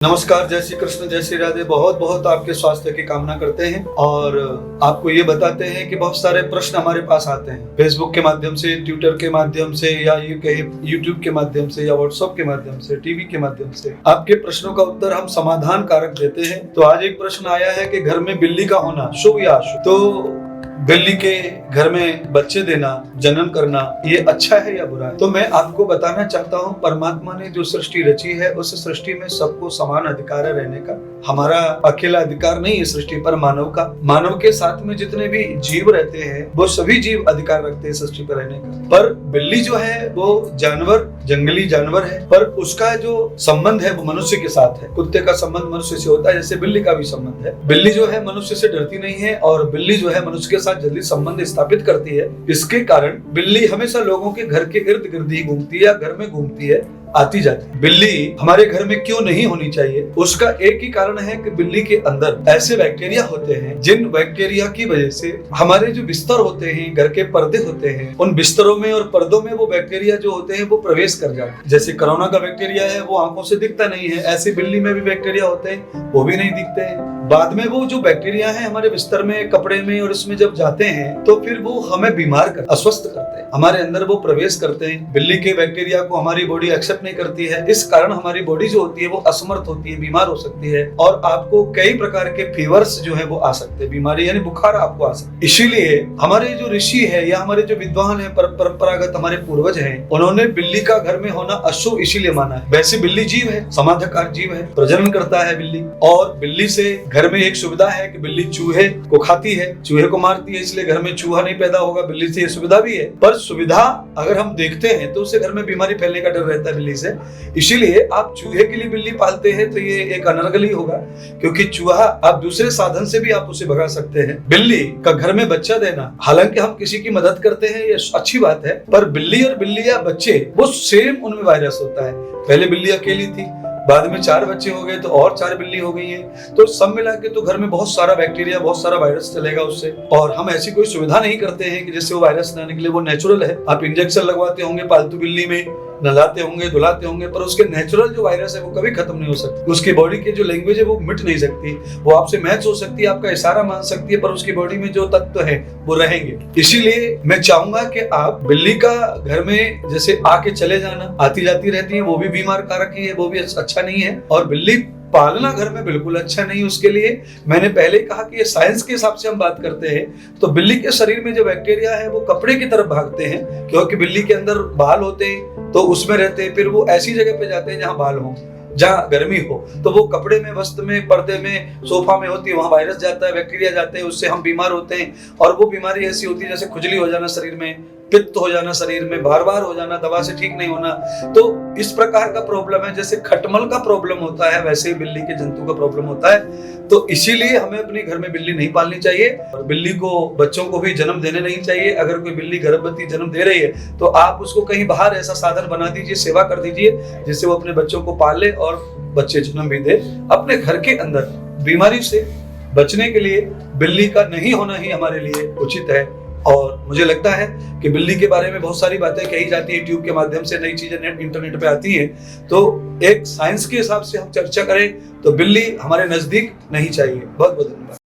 नमस्कार, जय श्री कृष्ण, जय श्री राधे। बहुत बहुत आपके स्वास्थ्य की कामना करते हैं और आपको ये बताते हैं कि बहुत सारे प्रश्न हमारे पास आते हैं फेसबुक के माध्यम से, ट्विटर के माध्यम से, या यूट्यूब के माध्यम से, या व्हाट्सएप के माध्यम से, टीवी के माध्यम से। आपके प्रश्नों का उत्तर हम समाधान कारक देते हैं। तो आज एक प्रश्न आया है कि घर में बिल्ली का होना शुभ या अशुभ। तो बिल्ली के घर में बच्चे देना, जनन करना, ये अच्छा है या बुरा है? तो मैं आपको बताना चाहता हूँ, परमात्मा ने जो सृष्टि रची है उस सृष्टि में सबको समान अधिकार है रहने का। हमारा अकेला अधिकार नहीं है सृष्टि पर मानव का। मानव के साथ में जितने भी जीव रहते हैं वो सभी जीव अधिकार रखते हैं सृष्टि पर रहने का। पर बिल्ली जो है वो जानवर, जंगली जानवर है, पर उसका जो संबंध है वो मनुष्य के साथ है। कुत्ते का संबंध मनुष्य से होता है, जैसे बिल्ली का भी संबंध है। बिल्ली जो है मनुष्य से डरती नहीं है और बिल्ली जो है मनुष्य के साथ जल्दी संबंध स्थापित करती है। इसके कारण बिल्ली हमेशा लोगों के घर के इर्द गिर्द ही घूमती है या घर में घूमती है, आती जाती। बिल्ली हमारे घर में क्यों नहीं होनी चाहिए? उसका एक ही कारण है कि बिल्ली के अंदर ऐसे बैक्टीरिया होते हैं जिन बैक्टीरिया की वजह से हमारे जो बिस्तर होते हैं, घर के पर्दे होते हैं, उन बिस्तरों में और पर्दों में वो बैक्टीरिया जो होते हैं वो प्रवेश कर जाते हैं। जैसे कोरोना का बैक्टीरिया है वो आंखों से दिखता नहीं है, ऐसे बिल्ली में भी बैक्टीरिया होते हैं, वो भी नहीं दिखते हैं। बाद में वो जो बैक्टीरिया है हमारे बिस्तर में, कपड़े में और इसमें जब जाते हैं तो फिर वो हमें बीमार कर, अस्वस्थ करते हैं, हमारे अंदर वो प्रवेश करते हैं। बिल्ली के बैक्टीरिया को हमारी बॉडी एक्सेप्ट नहीं करती है। इस कारण हमारी बॉडी जो होती है वो असमर्थ होती है, बीमार हो सकती है और आपको कई प्रकार के फीवर्स जो है वो आ सकते हैं, बीमारी यानी बुखार आपको आ सकता है। इसीलिए हमारे जो ऋषि है या हमारे जो विद्वान है, परंपरागत हमारे पूर्वज हैं, उन्होंने बिल्ली का घर में होना अशुभ इसीलिए माना है। वैसे बिल्ली जीव है, समाधानकारक जीव है, प्रजनन करता है बिल्ली। और बिल्ली से घर में एक सुविधा है कि बिल्ली चूहे को खाती है, चूहे को मारती है, इसलिए घर में चूहा नहीं पैदा होगा। बिल्ली से ये सुविधा भी है, पर सुविधा अगर हम देखते हैं तो उससे घर में बीमारी फैलने का डर रहता है बिल्ली से। इसीलिए आप चूहे के लिए बिल्ली पालते हैं तो ये एक अनर्गली होगा, क्योंकि चूहा आप दूसरे साधन से भी आप उसे भगा सकते हैं। बिल्ली का घर में बच्चा देना, हालांकि हम किसी की मदद करते हैं ये अच्छी बात है, पर बिल्ली और बिल्ली या बच्चे वो सेम उनमें वायरस होता है। पहले बिल्ली अकेली थी, बाद में 4 बच्चे हो गए तो और 4 बिल्ली हो गई हैं, तो सब मिला के तो घर में बहुत सारा बैक्टीरिया, बहुत सारा वायरस चलेगा उससे। और हम ऐसी कोई सुविधा नहीं करते हैं कि जिससे वो वायरस ना निकले। वो नेचुरल है। आप इंजेक्शन लगवाते होंगे पालतू बिल्ली में, नहलाते होंगे, धुलाते होंगे, पर उसके नेचुरल जो वायरस है वो कभी खत्म नहीं हो सकती। उसकी बॉडी की जो लैंग्वेज है वो मिट नहीं सकती। वो आपसे मैच हो सकती है, आपका इशारा मान सकती है, पर उसकी बॉडी में जो तत्व है वो रहेंगे। इसीलिए मैं चाहूंगा कि आप बिल्ली का घर में जैसे आके चले जाना, आती जाती रहती है, वो भी बीमार कारक ही है, वो भी अच्छा नहीं है। और बिल्ली पालना घर में बिल्कुल अच्छा नहीं। उसके लिए मैंने पहले कहा कि ये साइंस के हिसाब से हम बात करते हैं तो बिल्ली के शरीर में जो बैक्टीरिया है वो कपड़े की तरफ भागते हैं, क्योंकि बिल्ली के अंदर बाल होते हैं तो उसमें रहते हैं। फिर वो ऐसी जगह पे जाते हैं जहां बाल हो, जहाँ गर्मी हो, तो वो कपड़े में, वस्त्र में, पर्दे में, सोफा में होती है, वहां वायरस जाता है, बैक्टीरिया जाते हैं, उससे हम बीमार होते हैं। और वो बीमारी ऐसी होती है जैसे खुजली हो जाना शरीर में, पित्त हो जाना शरीर में, बार बार हो जाना, दवा से ठीक नहीं होना। तो इस प्रकार का प्रॉब्लम है। जैसे खटमल का प्रॉब्लम होता है वैसे ही बिल्ली के जंतु का प्रॉब्लम होता है। तो इसीलिए हमें अपने घर में बिल्ली नहीं पालनी चाहिए और बिल्ली को, बच्चों को भी जन्म देने नहीं चाहिए। अगर कोई बिल्ली गर्भवती जन्म दे रही है तो आप उसको कहीं बाहर ऐसा साधन बना दीजिए, सेवा कर दीजिए, जिससे वो अपने बच्चों को पाले और बच्चे जन्म भी दे। अपने घर के अंदर बीमारी से बचने के लिए बिल्ली का नहीं होना ही हमारे लिए उचित है। और मुझे लगता है कि बिल्ली के बारे में बहुत सारी बातें कही जाती है, यूट्यूब के माध्यम से नई चीजें इंटरनेट पे आती हैं, तो एक साइंस के हिसाब से हम चर्चा करें तो बिल्ली हमारे नजदीक नहीं चाहिए। बहुत बहुत धन्यवाद।